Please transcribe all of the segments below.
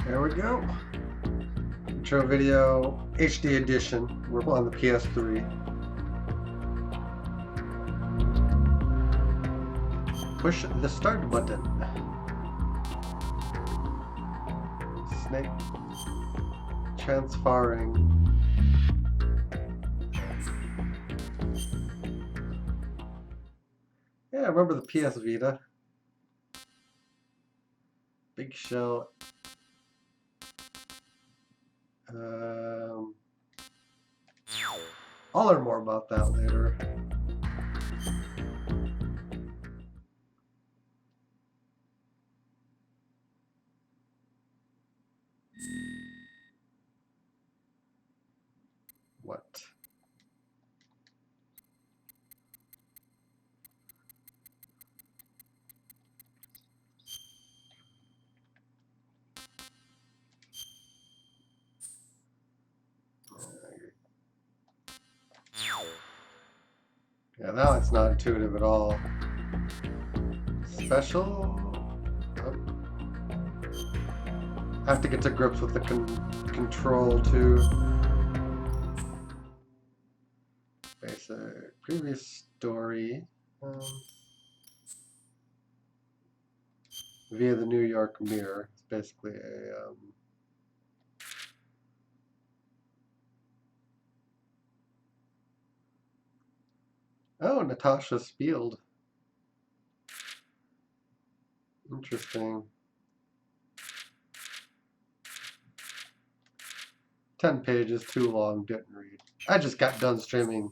There we go. Intro video HD edition. We're on the PS3. Push the start button. Snake transferring. Yeah, I remember the PS Vita. Big shell. I'll learn more about that later. What? Yeah, now it's not intuitive at all. Special? Oh. I have to get to grips with the control too. Basic. Previous story. Via the New York Mirror. It's basically a... Oh, Natasha Spield. Interesting. 10 pages, too long, didn't read. I just got done streaming.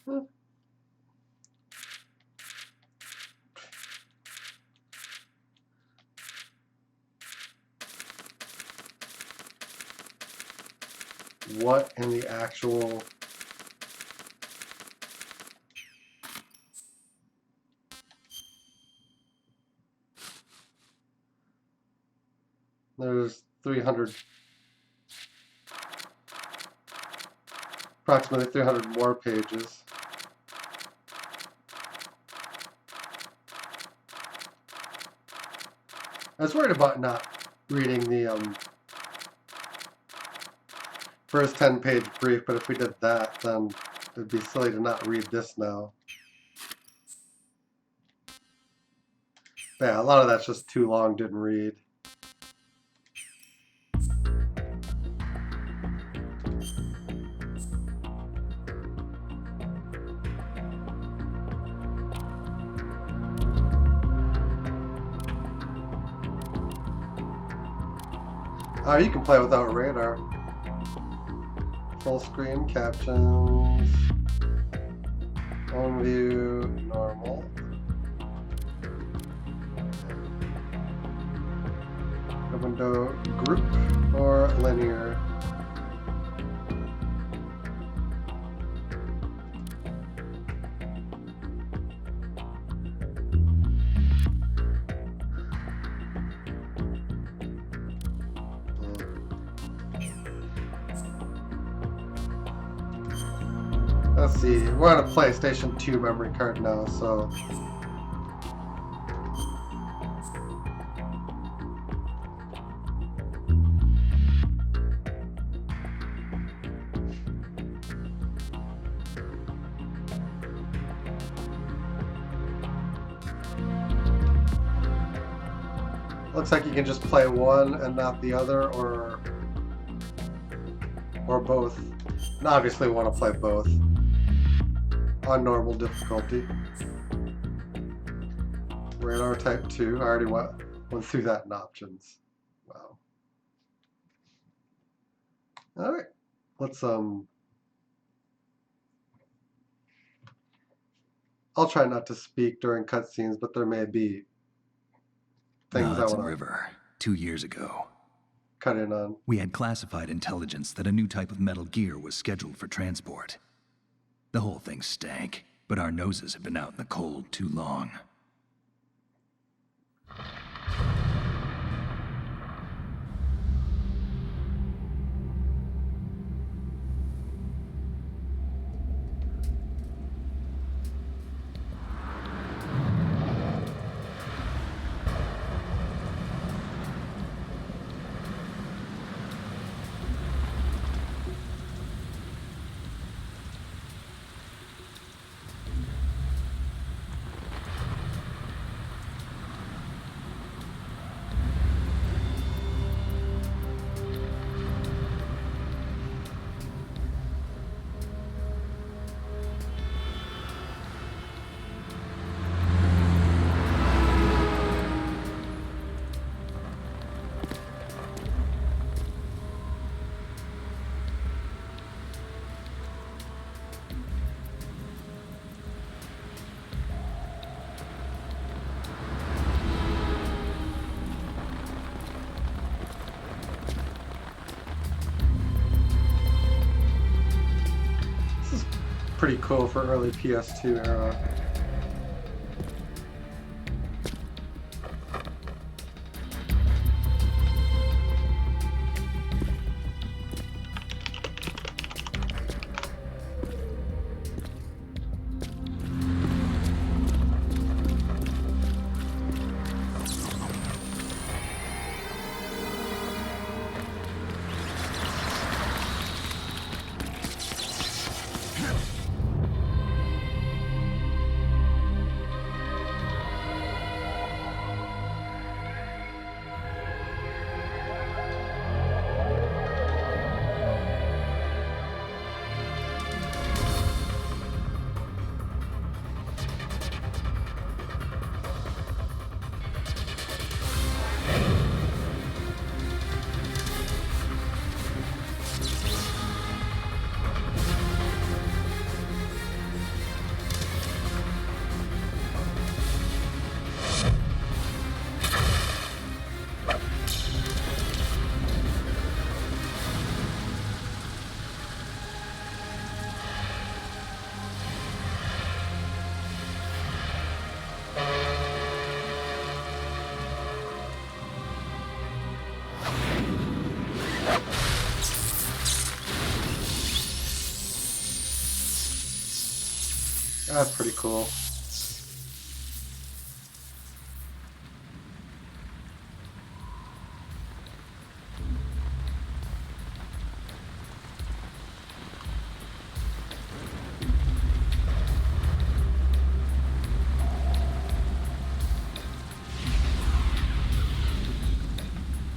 Huh. What in the actual... There's 300... approximately 300 more pages. I was worried about not reading the first 10-page brief, but if we did that, then it'd be silly to not read this now. Yeah, a lot of that's just too long, didn't read. Oh, you can play without radar. Full screen captions. On view, normal. A window group or linear. Let's see, we're on a PlayStation 2 memory card now, so... Looks like you can just play one and not the other, or both. And obviously we want to play both on normal difficulty. Radar type 2, I already went through that in options. Wow. Alright, let's I'll try not to speak during cutscenes, but there may be things I want to... River, 2 years ago. Cut in on. We had classified intelligence that a new type of metal gear was scheduled for transport. The whole thing stank, but our noses have been out in the cold too long. pretty cool for early PS2 era. That's pretty cool.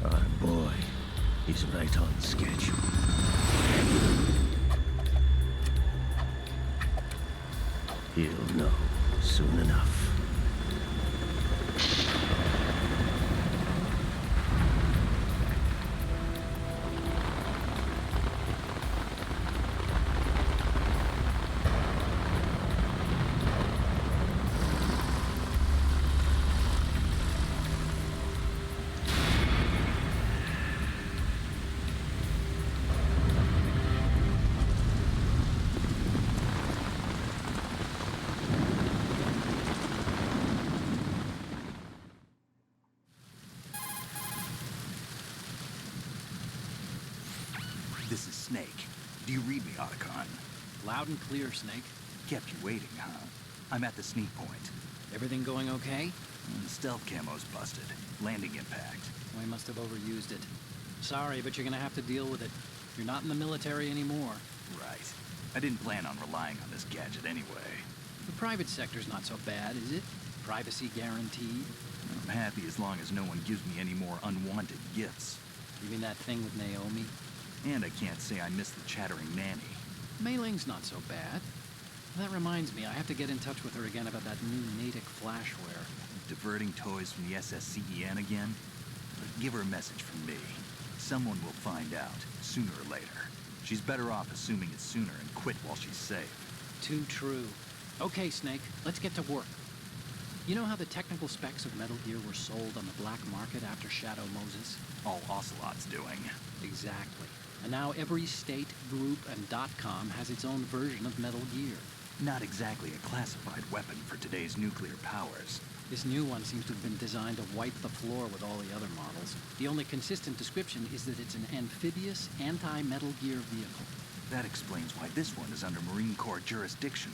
Our boy is right on schedule. He'll know soon enough. This is Snake. Do you read me, Otacon? Loud and clear, Snake. Kept you waiting, huh? I'm at the sneak point. Everything going okay? Stealth camo's busted. Landing impact. I must have overused it. Sorry, but you're gonna have to deal with it. You're not in the military anymore. Right. I didn't plan on relying on this gadget anyway. The private sector's not so bad, is it? Privacy guaranteed. I'm happy as long as no one gives me any more unwanted gifts. You mean that thing with Naomi? And I can't say I miss the chattering nanny. Mei Ling's not so bad. That reminds me, I have to get in touch with her again about that new Natick flashware. Diverting toys from the SSCEN again? Give her a message from me. Someone will find out, sooner or later. She's better off assuming it sooner and quit while she's safe. Too true. Okay, Snake, let's get to work. You know how the technical specs of Metal Gear were sold on the black market after Shadow Moses? All Ocelot's doing. Exactly. And now every state, group, and .com has its own version of Metal Gear. Not exactly a classified weapon for today's nuclear powers. This new one seems to have been designed to wipe the floor with all the other models. The only consistent description is that it's an amphibious, anti-Metal Gear vehicle. That explains why this one is under Marine Corps jurisdiction.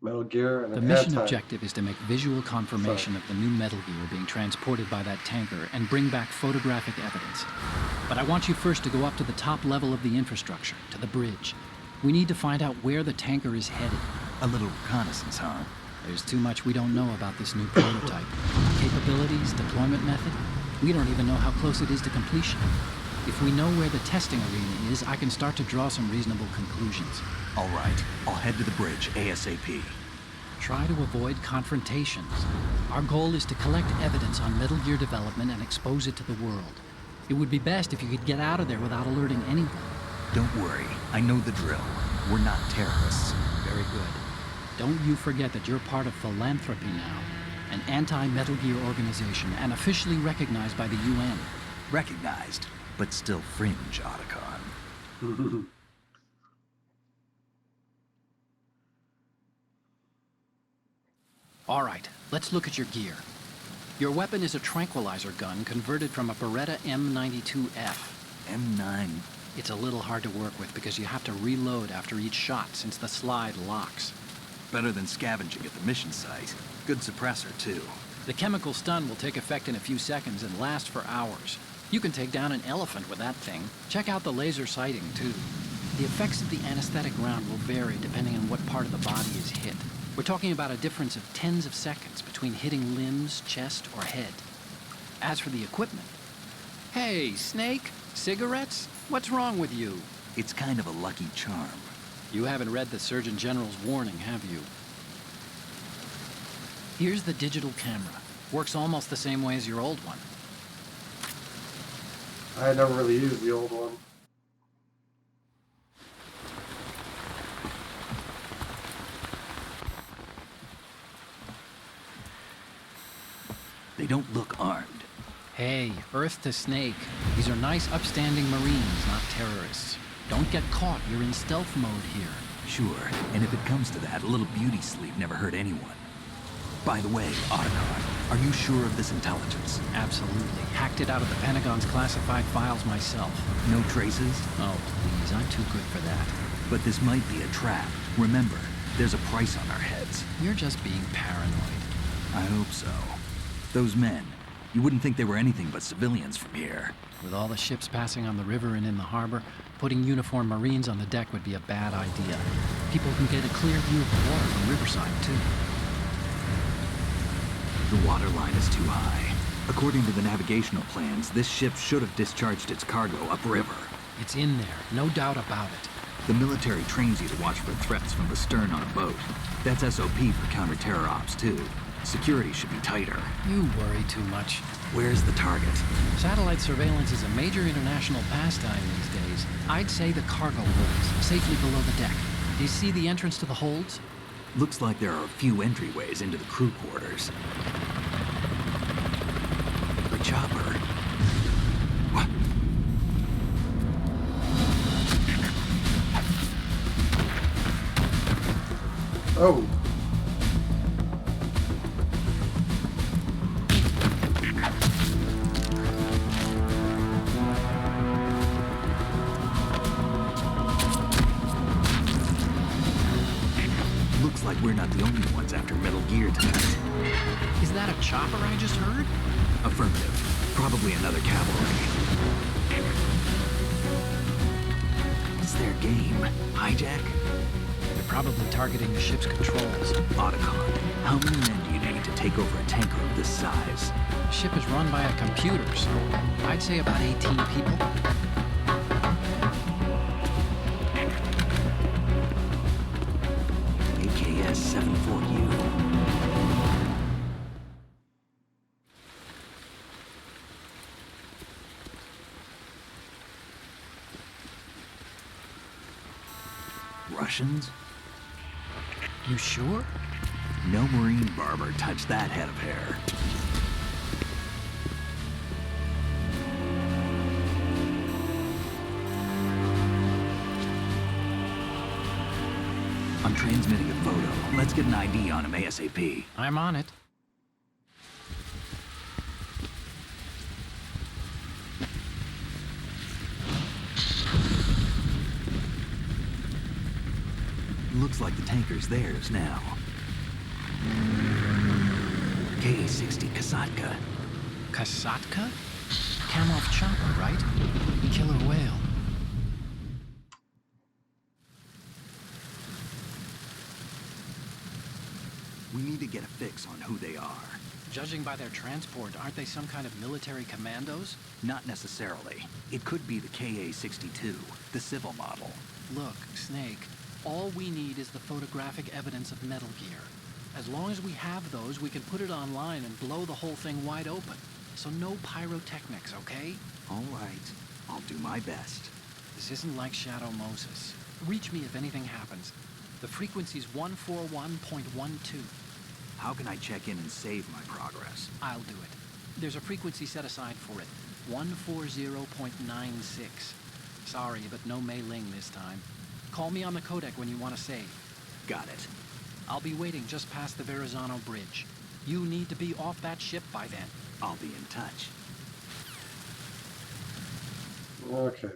Metal Gear and The an mission anti. objective is to make visual confirmation of the new Metal Gear being transported by that tanker and bring back photographic evidence. But I want you first to go up to the top level of the infrastructure, to the bridge. We need to find out where the tanker is headed. A little reconnaissance, huh? There's too much we don't know about this new prototype. Capabilities, deployment method. We don't even know how close it is to completion. If we know where the testing arena is, I can start to draw some reasonable conclusions. All right, I'll head to the bridge ASAP. Try to avoid confrontations. Our goal is to collect evidence on Metal Gear development and expose it to the world. It would be best if you could get out of there without alerting anyone. Don't worry, I know the drill. We're not terrorists. Very good. Don't you forget that you're part of Philanthropy now, an anti-Metal Gear organization and officially recognized by the UN. Recognized, but still fringe Otacon. All right, let's look at your gear. Your weapon is a tranquilizer gun converted from a Beretta M92F. M9. It's a little hard to work with because you have to reload after each shot since the slide locks. Better than scavenging at the mission site. Good suppressor, too. The chemical stun will take effect in a few seconds and last for hours. You can take down an elephant with that thing. Check out the laser sighting, too. The effects of the anesthetic round will vary depending on what part of the body is hit. We're talking about a difference of tens of seconds between hitting limbs, chest, or head. As for the equipment... Hey, Snake? Cigarettes? What's wrong with you? It's kind of a lucky charm. You haven't read the Surgeon General's warning, have you? Here's the digital camera. Works almost the same way as your old one. I never really used the old one. They don't look armed. Hey, Earth to Snake. These are nice, upstanding Marines, not terrorists. Don't get caught. You're in stealth mode here. Sure, and if it comes to that, a little beauty sleep never hurt anyone. By the way, Otacon, are you sure of this intelligence? Absolutely. Hacked it out of the Pentagon's classified files myself. No traces? Oh, please. I'm too good for that. But this might be a trap. Remember, there's a price on our heads. You're just being paranoid. I hope so. Those men, you wouldn't think they were anything but civilians from here. With all the ships passing on the river and in the harbor, putting uniformed Marines on the deck would be a bad idea. People can get a clear view of the water from Riverside, too. The water line is too high. According to the navigational plans, this ship should have discharged its cargo upriver. It's in there, no doubt about it. The military trains you to watch for threats from the stern on a boat. That's SOP for counter-terror ops, too. Security should be tighter. You worry too much. Where's the target? Satellite surveillance is a major international pastime these days. I'd say the cargo holds, safely below the deck. Do you see the entrance to the holds? Looks like there are a few entryways into the crew quarters. The chopper. What? Oh. Looks like we're not the only ones after Metal Gear tonight. Is that a chopper I just heard? Affirmative. Probably another cavalry. What's their game? Hijack? They're probably targeting the ship's controls. Otacon, how many men do you need to take over a tanker of this size? The ship is run by a computer, so I'd say about 18 people. AKS 74U. Russians? You sure? No Marine barber touched that head of hair. I'm transmitting a photo. Let's get an ID on him ASAP. I'm on it. Looks like the tanker's theirs now. KA-60 Kasatka. Kasatka? Kamov chopper, right? Killer whale. We need to get a fix on who they are. Judging by their transport, aren't they some kind of military commandos? Not necessarily. It could be the KA-62, the civil model. Look, Snake, all we need is the photographic evidence of Metal Gear. As long as we have those, we can put it online and blow the whole thing wide open. So no pyrotechnics, okay? All right. I'll do my best. This isn't like Shadow Moses. Reach me if anything happens. The frequency's 141.12. How can I check in and save my progress? I'll do it. There's a frequency set aside for it. 140.96. Sorry, but no Mei Ling this time. Call me on the codec when you want to save. Got it. I'll be waiting just past the Verrazano Bridge. You need to be off that ship by then. I'll be in touch. Okay.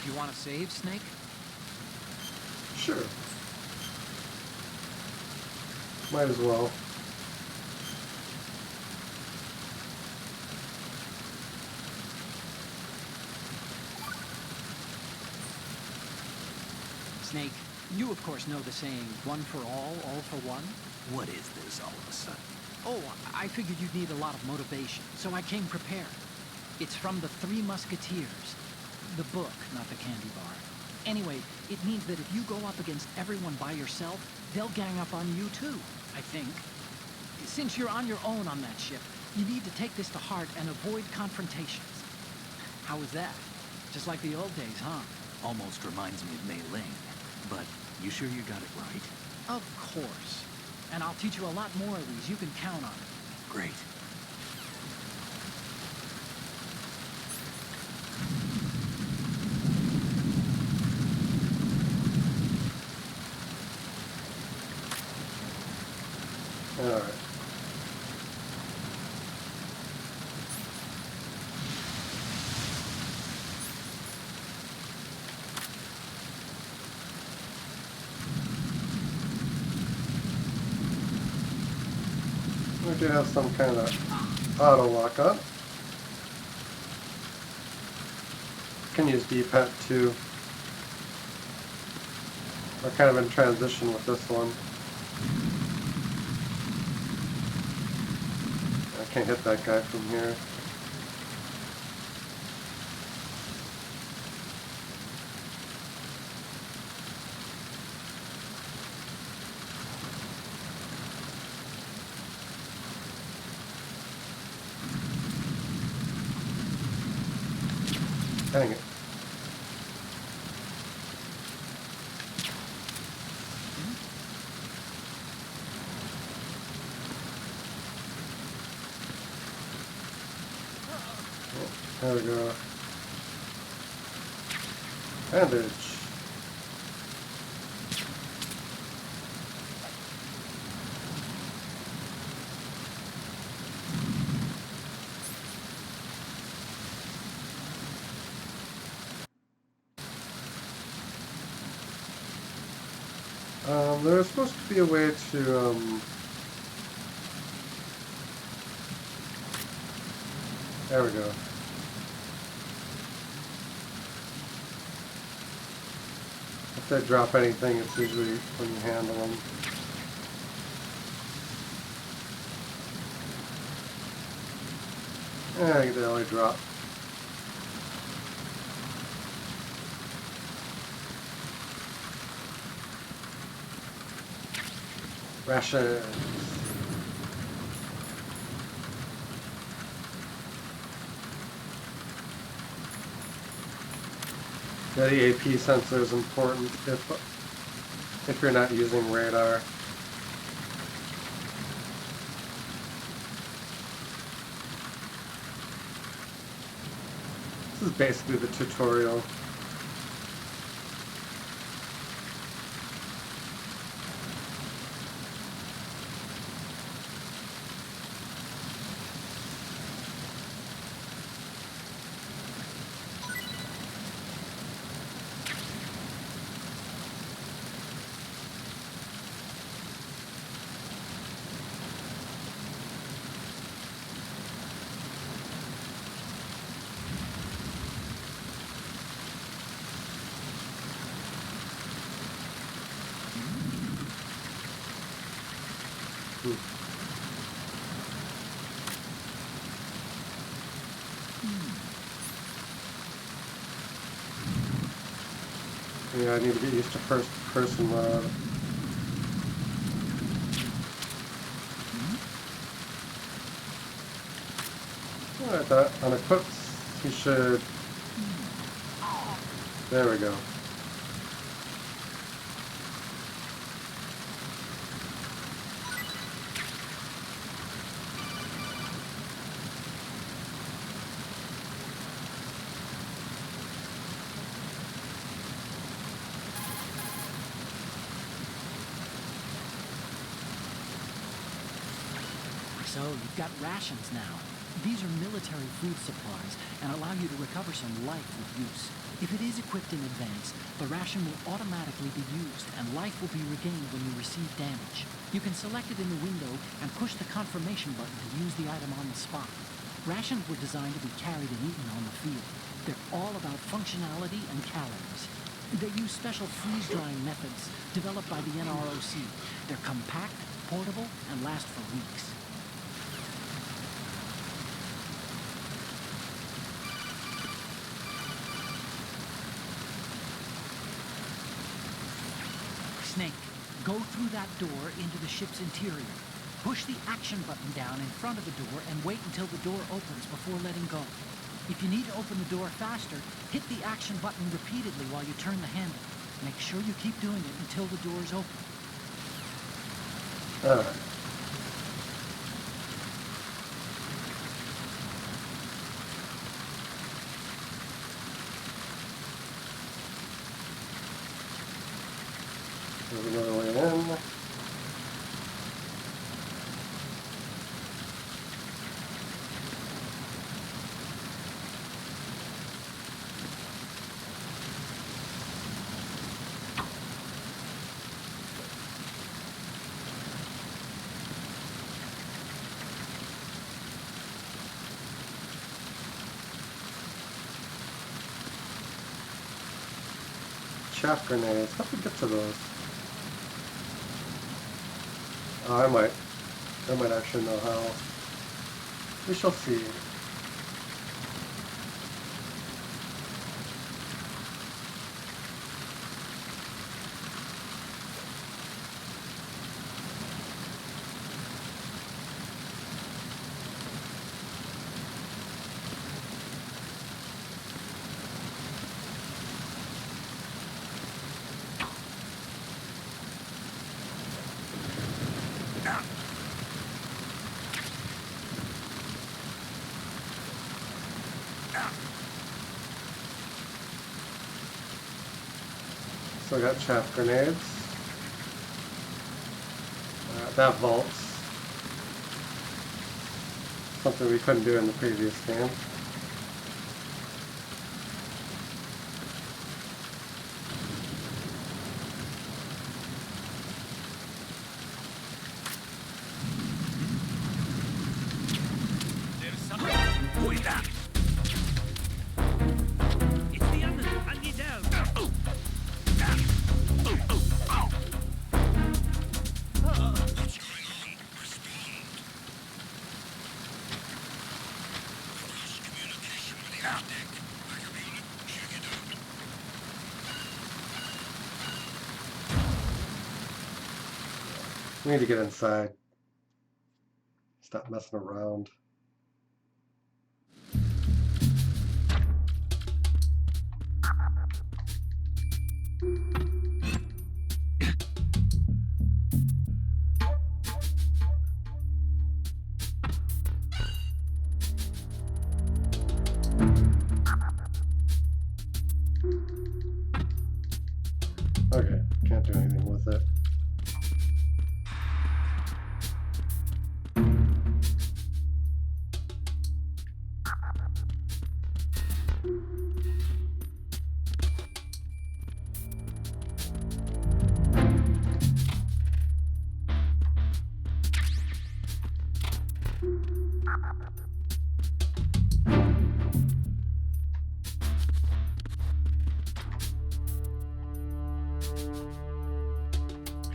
You want to save, Snake? Sure. Might as well. Snake, you of course know the saying, one for all for one? What is this all of a sudden? Oh, I figured you'd need a lot of motivation, so I came prepared. It's from the Three Musketeers. The book, not the candy bar. Anyway, it means that if you go up against everyone by yourself, they'll gang up on you too, I think. Since you're on your own on that ship, you need to take this to heart and avoid confrontations. How was that? Just like the old days, huh? Almost reminds me of Mei Ling. But you sure you got it right? Of course. And I'll teach you a lot more of these. You can count on it. Great. Alright. We do have some kind of auto lockup. Can use D-pad too. We're kind of in transition with this one. I can't hit that guy from here. Dang it. There we go. Bandage. There's supposed to be a way to, there we go. If they drop anything, it's usually when you handle them. Yeah, they only drop. Rations. Yeah, the AP sensor is important if you're not using radar. This is basically the tutorial. Yeah, I need to get used to first person mode. Alright, that unequips. He should. There we go. So, you've got rations now. These are military food supplies and allow you to recover some life with use. If it is equipped in advance, the ration will automatically be used and life will be regained when you receive damage. You can select it in the window and push the confirmation button to use the item on the spot. Rations were designed to be carried and eaten on the field. They're all about functionality and calories. They use special freeze-drying methods developed by the NROC. They're compact, portable, and last for weeks. Snake, go through that door into the ship's interior. Push the action button down in front of the door and wait until the door opens before letting go. If you need to open the door faster, hit the action button repeatedly while you turn the handle. Make sure you keep doing it until the door is open. Alright. There's another way in. Chaff grenades. How do we get to those? Oh, I might actually know how. We shall see. So I got chaff grenades. That vaults. Something we couldn't do in the previous game. We need to get inside. Stop messing around. Okay, can't do anything with it.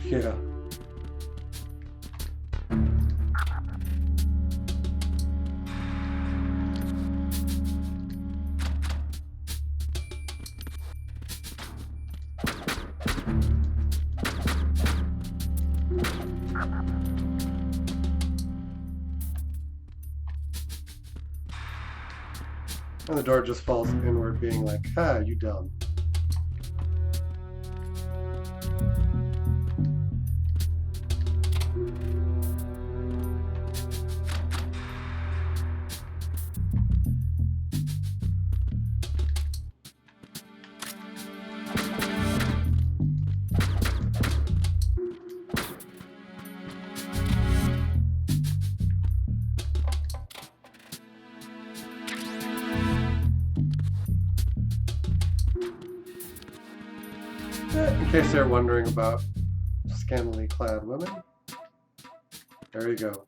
Yeah. And the door just falls inward, being like, "Ah, you dumb." In case they're wondering about scantily clad women, there you go.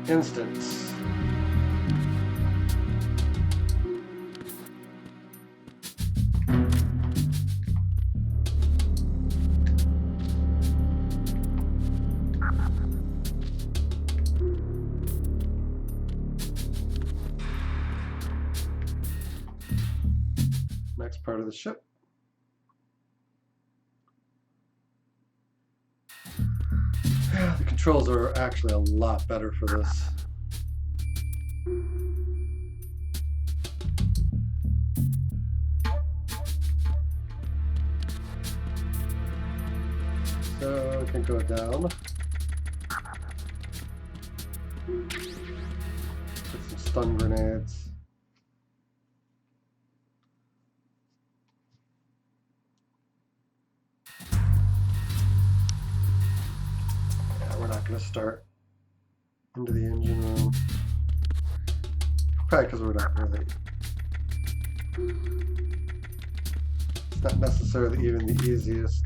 Instance. Next part of the ship. The controls are actually a lot better for this. So I can go down. Put some stun grenades. Going to start into the engine room. Probably because we're not really. It's not necessarily even the easiest.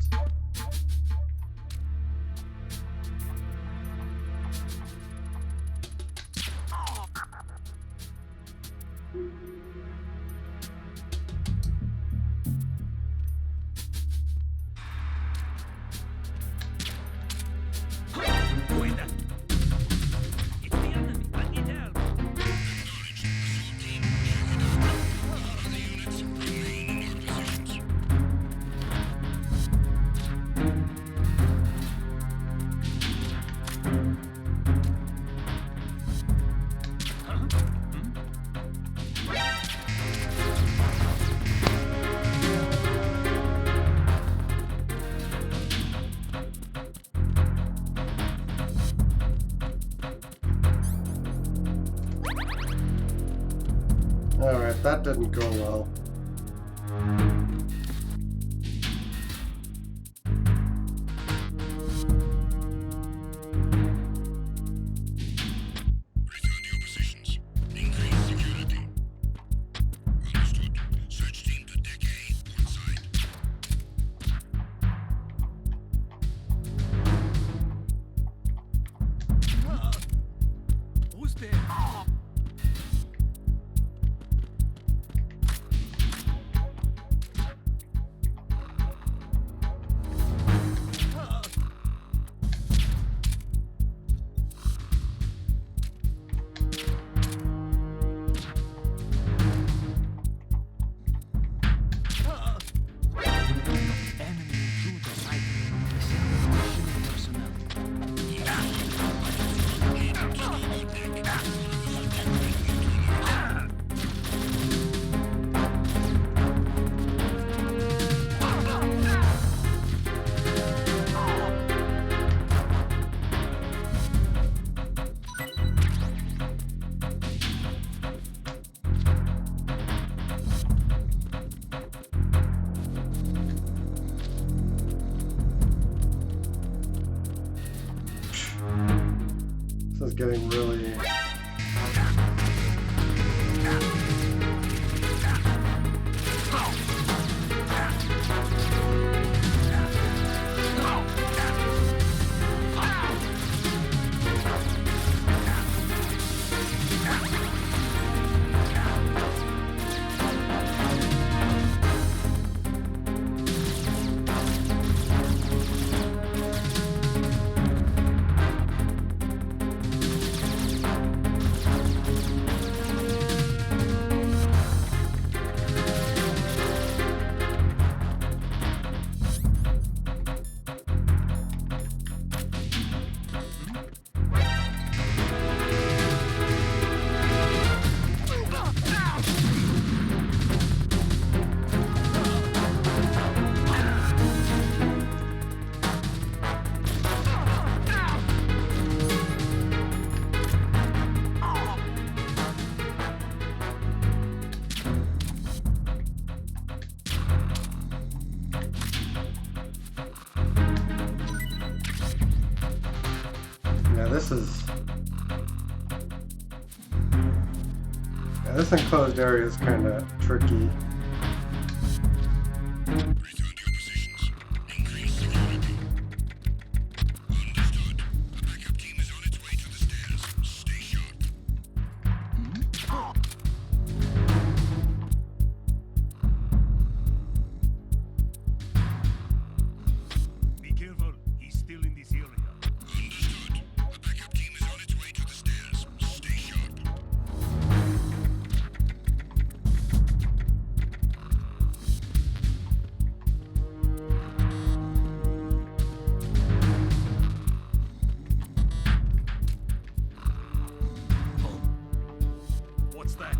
Alright, that didn't go well. Return to your positions. Increase security. Understood. Search team to Deck A, port side. Who's there? This is getting really... Yeah, this is this enclosed area is kind of tricky. Return to your positions. Increase security. Understood. The backup team is on its way to the stairs. Stay sharp. Be careful. He's still in this area. Understood. The backup team is on its way to the stairs. Stay sharp. What's that?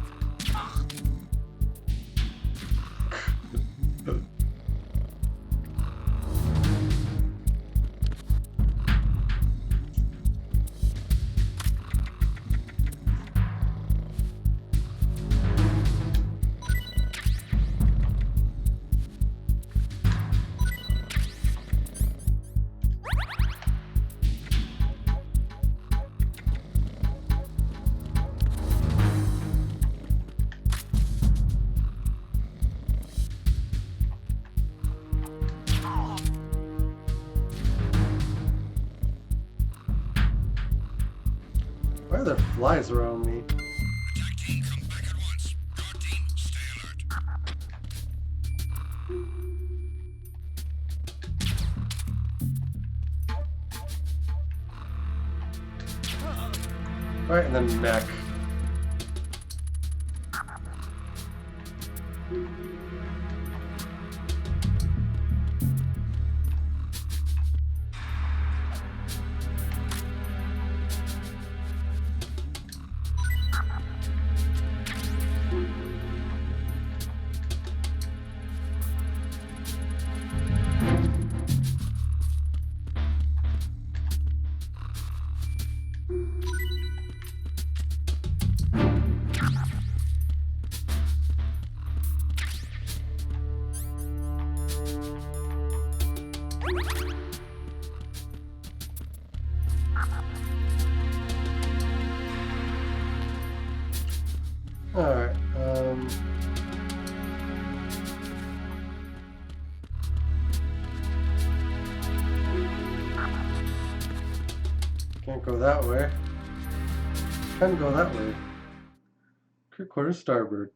Why are there flies around me? Attack team, come back at once. Guard team, stay alert. Right, and then neck. Alright, can't go that way. Can go that way. 3/4 starboard.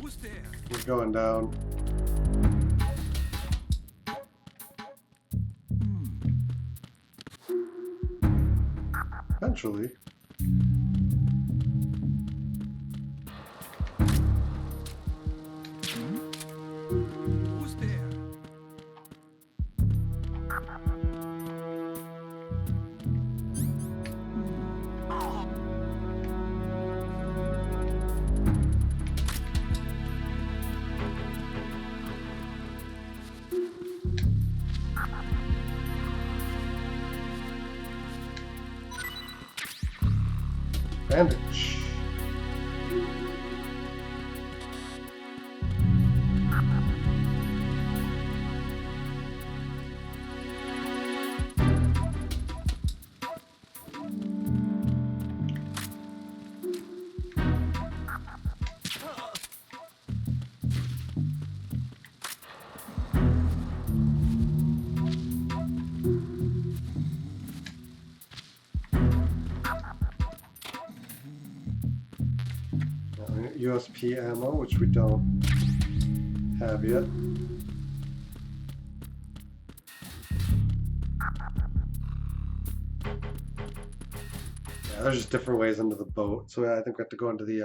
Who's there? We're going down. Eventually. Who's there? Bandage. USP ammo, which we don't have yet. Yeah, there's just different ways into the boat, so I think we have to go into the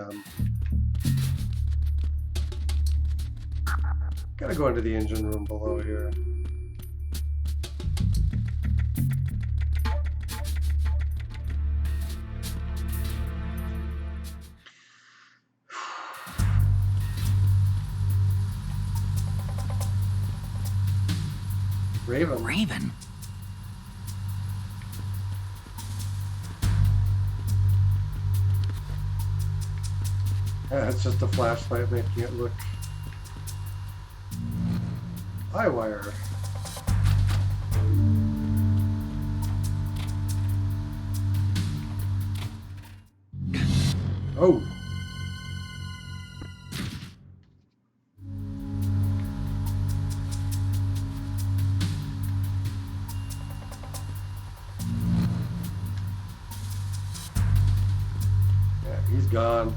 gotta go into the engine room below here. Raven. Raven? Yeah, it's just a flashlight making it look eyewire. Oh. Yeah, he's gone.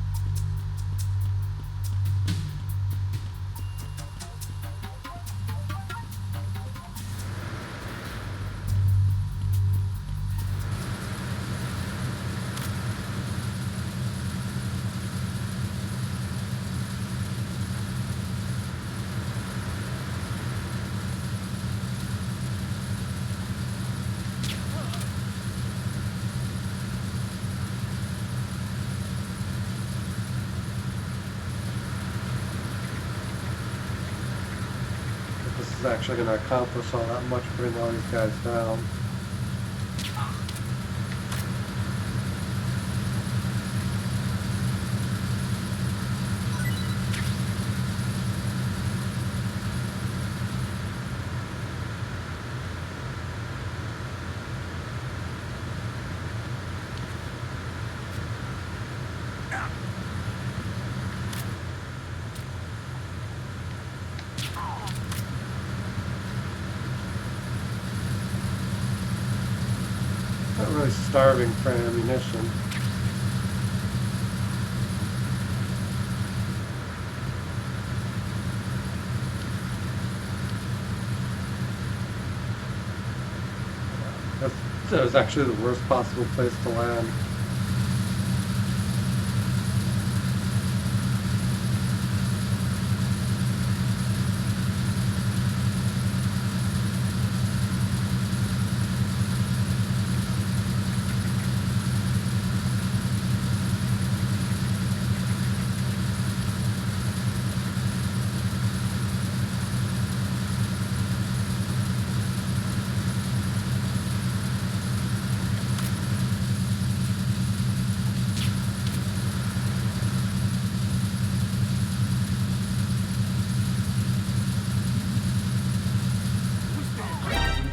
This is actually going to accomplish all that much, putting all these guys down. Not really starving for ammunition. That was actually the worst possible place to land.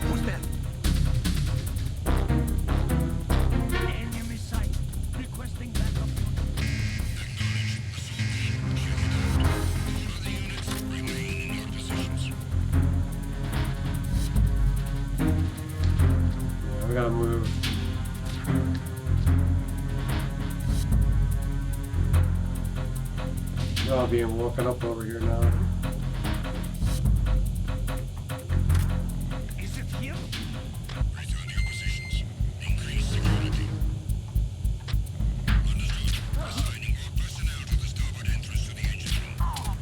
Who's that? Enemy sight. Requesting backup. Yeah, we gotta move. They're all being woken up over here now. Is it him? Return to your positions. Increase security. Understood. Assigning all personnel to the starboard entrance to the engine room.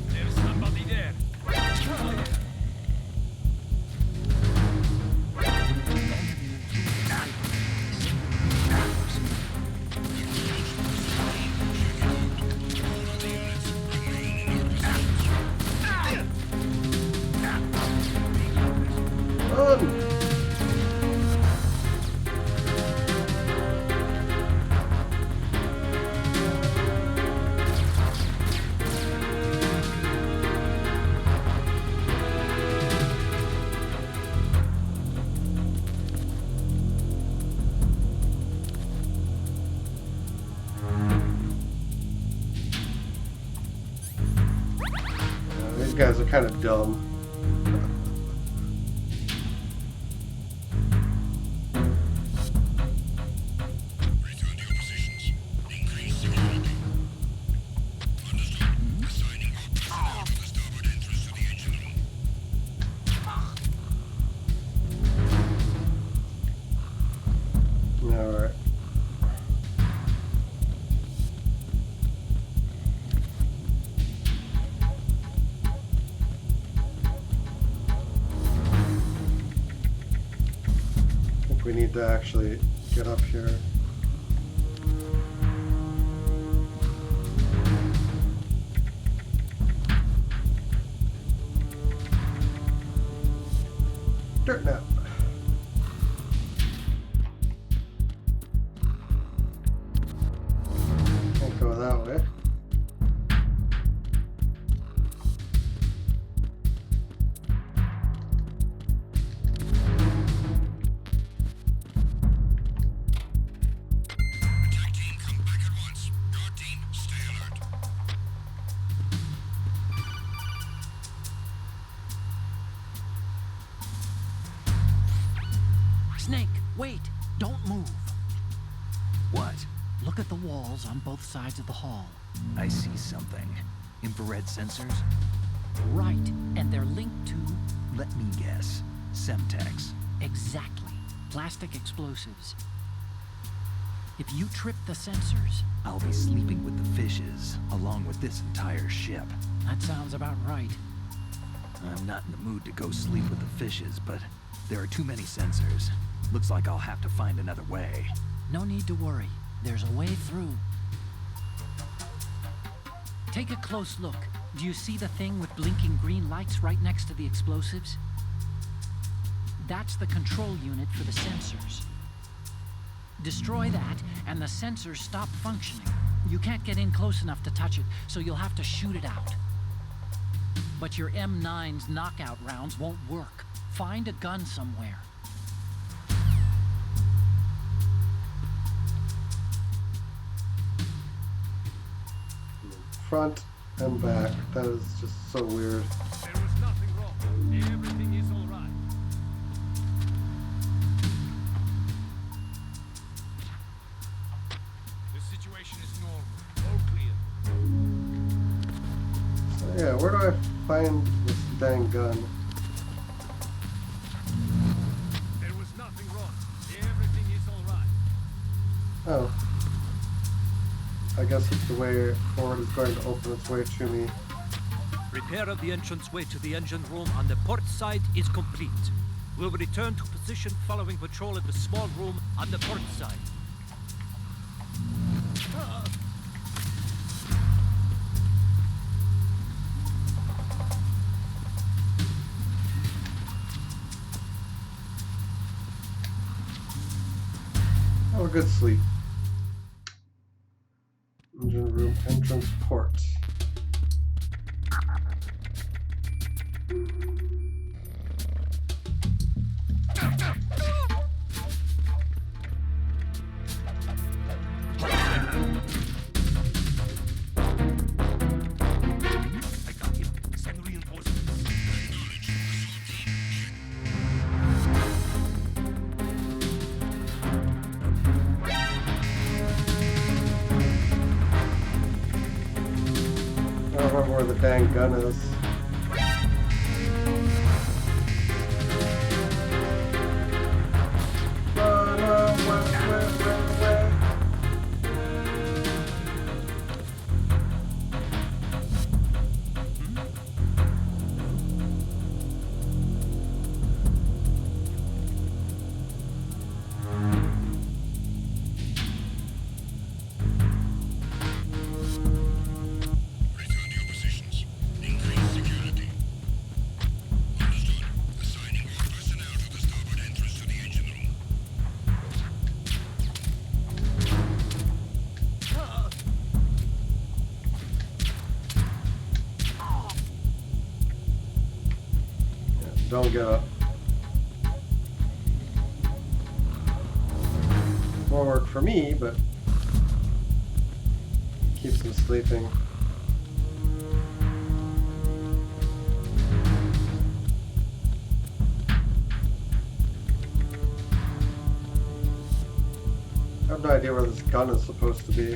There's somebody there. Run! These guys are kind of dumb. Return to your positions. Increase security. Understood. Assigning all personnel to the starboard entrance to the engine room. Alright. I think we need to actually get up here. Dirt nap. Snake, wait! Don't move. What? Look at the walls on both sides of the hall. I see something. Infrared sensors? Right, and they're linked to... Let me guess. Semtex. Exactly. Plastic explosives. If you trip the sensors... I'll be sleeping with the fishes, along with this entire ship. That sounds about right. I'm not in the mood to go sleep with the fishes, but there are too many sensors. Looks like I'll have to find another way. No need to worry. There's a way through. Take a close look. Do you see the thing with blinking green lights right next to the explosives? That's the control unit for the sensors. Destroy that, and the sensors stop functioning. You can't get in close enough to touch it, so you'll have to shoot it out. But your M9's knockout rounds won't work. Find a gun somewhere. Front and back. That is just so weird. There was nothing wrong. Everything is all right. The situation is normal. All clear. So yeah, where do I find this dang gun? There was nothing wrong. Everything is all right. Oh. I guess it's the way forward is going to open its way to me. Repair of the entranceway to the engine room on the port side is complete. We'll return to position following patrol at the small room on the port side. Have a good sleep. Engine room entrance port. I got him. Send reinforcements. I don't remember where the dang gun is. Run away. Return to your positions. Increase security. Understood. Assigning more personnel to the starboard entrance to the engine room. Don't get up. More work for me, but keeps them sleeping. I have no idea where this gun is supposed to be.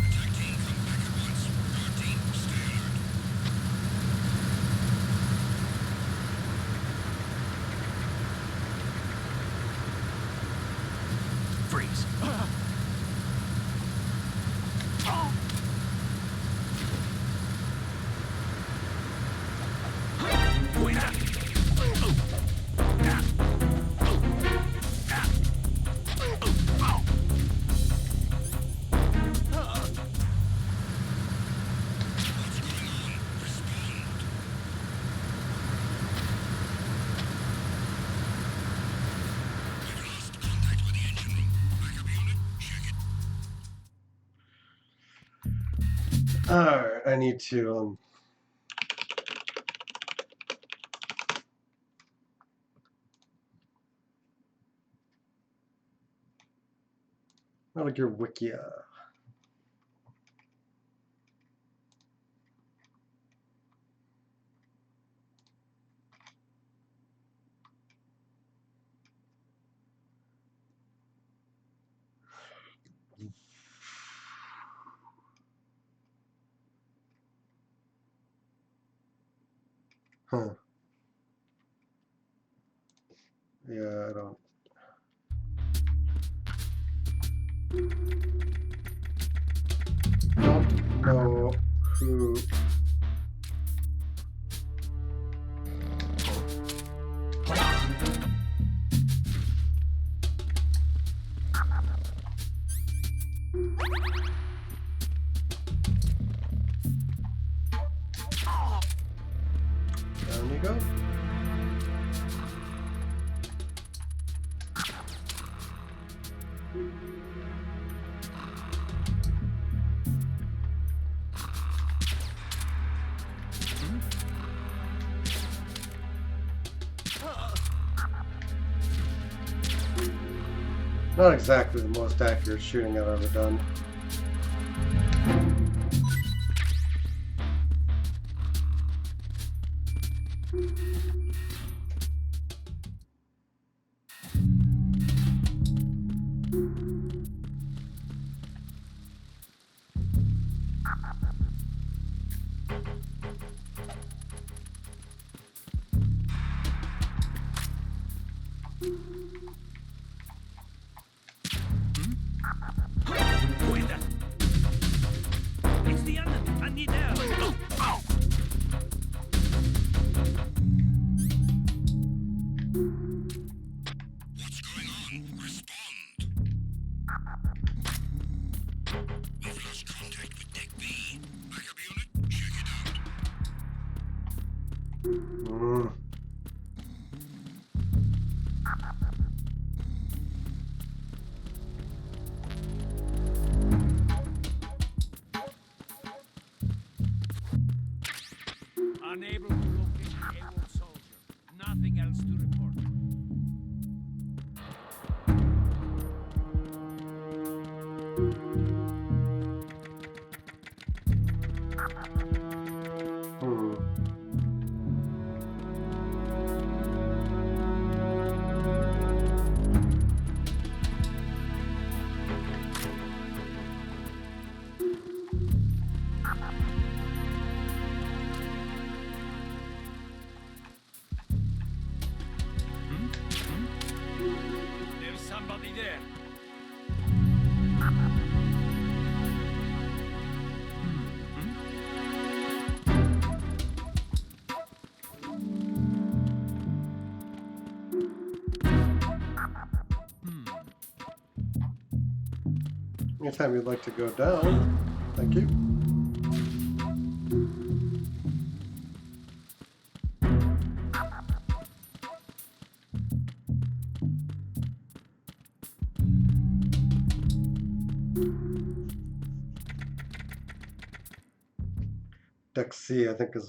Attack team, come back at once. Guard team, stay alert. Freeze. What's going on? Respond. We've lost contact with the engine room. Backup unit, check it. Alright, I need to Metal Gear Wikia. Huh. Yeah, I don't know who. Down you go. Not exactly the most accurate shooting I've ever done. Who is that? It's the enemy. I need help. Oh. What's going on? Respond. We've lost contact with Deck B. Backup unit, check it out. Mm. Unable to locate the AWOL soldier. Nothing else to report. Hmm. There's somebody there. Anytime you'd like to go down, thank you. Deck C, I think, is.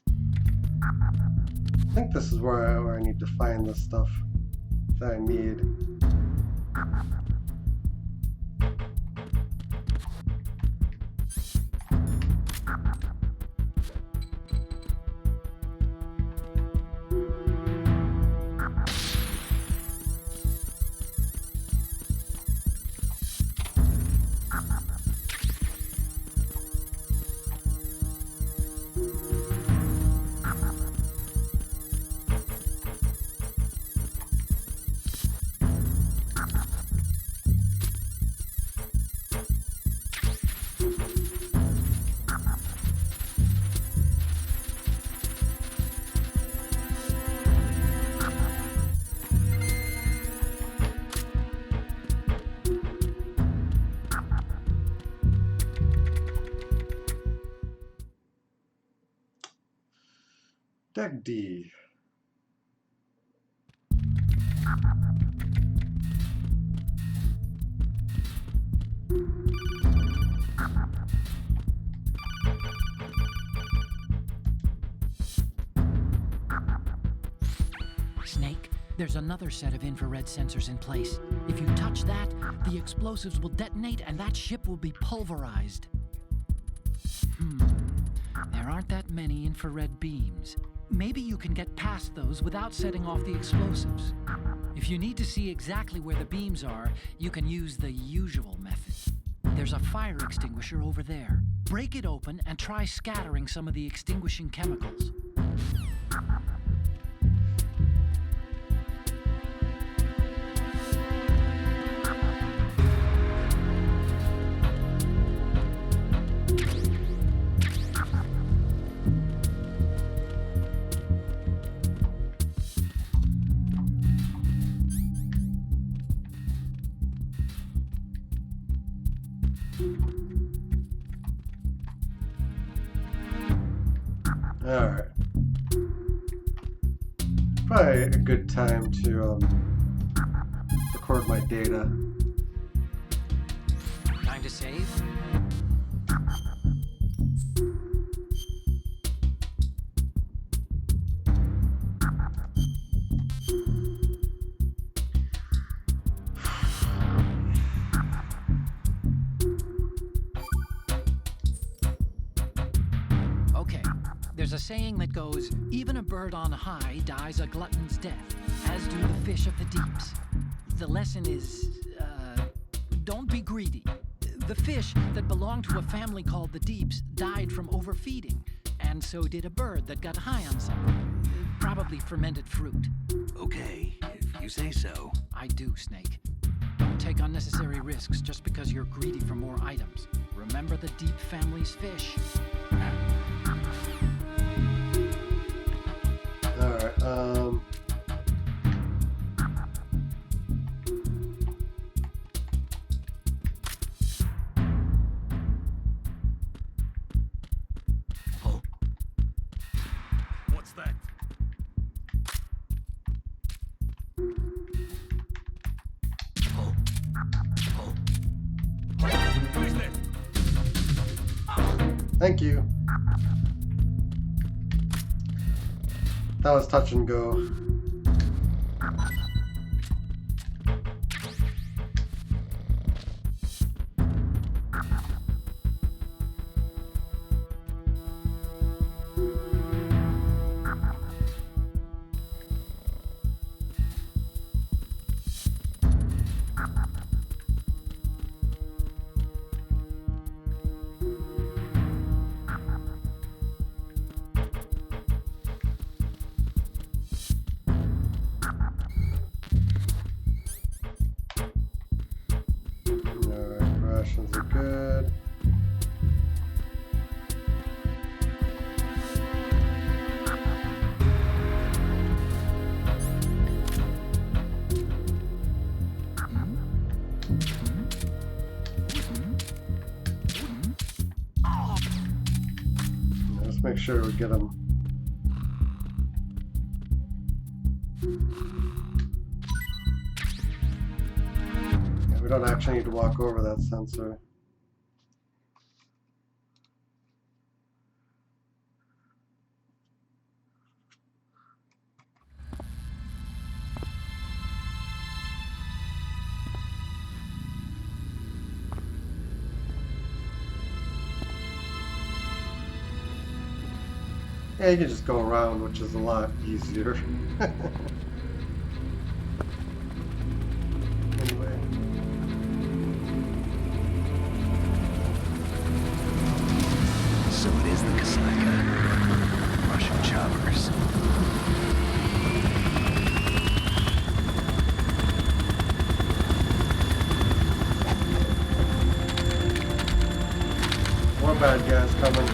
I think this is where I need to find the stuff that I need. Deck D. Snake, There's another set of infrared sensors in place. If you touch that, the explosives will detonate and that ship will be pulverized. There aren't that many infrared beams. Maybe you can get past those without setting off the explosives. If you need to see exactly where the beams are, you can use the usual method. There's a fire extinguisher over there. Break it open and try scattering some of the extinguishing chemicals. Alright. Probably a good time to record my data. Time to save? Okay, there's a saying that goes, even a bird on high dies a glutton's death, as do the fish of the deeps. The lesson is, don't be greedy. The fish that belonged to a family called the Deeps died from overfeeding, and so did a bird that got high on something, probably fermented fruit. Okay, if you say so. I do, Snake. Don't take unnecessary risks just because you're greedy for more items. Remember the Deep family's fish. Alright, What's that? Who is that? thank you. That was touch and go. Alright, rations are good. Let's make sure we get them. Yeah, we don't actually need to walk over that sensor. Yeah, you can just go around, which is a lot easier. Anyway. So it is the Kasaka. Russian choppers. More bad guys coming.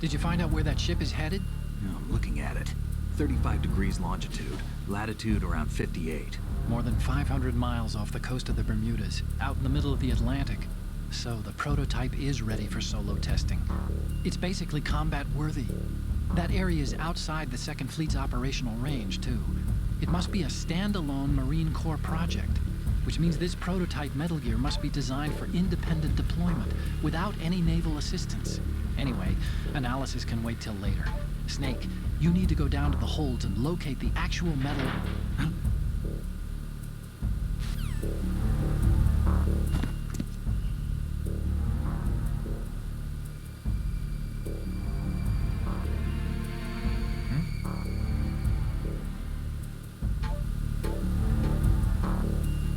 Did you find out where that ship is headed? I'm looking at it. 35 degrees longitude, latitude around 58. More than 500 miles off the coast of the Bermudas, out in the middle of the Atlantic. So the prototype is ready for solo testing. It's basically combat worthy. That area is outside the Second Fleet's operational range, too. It must be a standalone Marine Corps project, which means this prototype Metal Gear must be designed for independent deployment, without any naval assistance. Anyway, analysis can wait till later. Snake, you need to go down to the holds and locate the actual metal...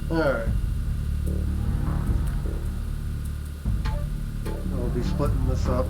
Alright. I'll be splitting this up.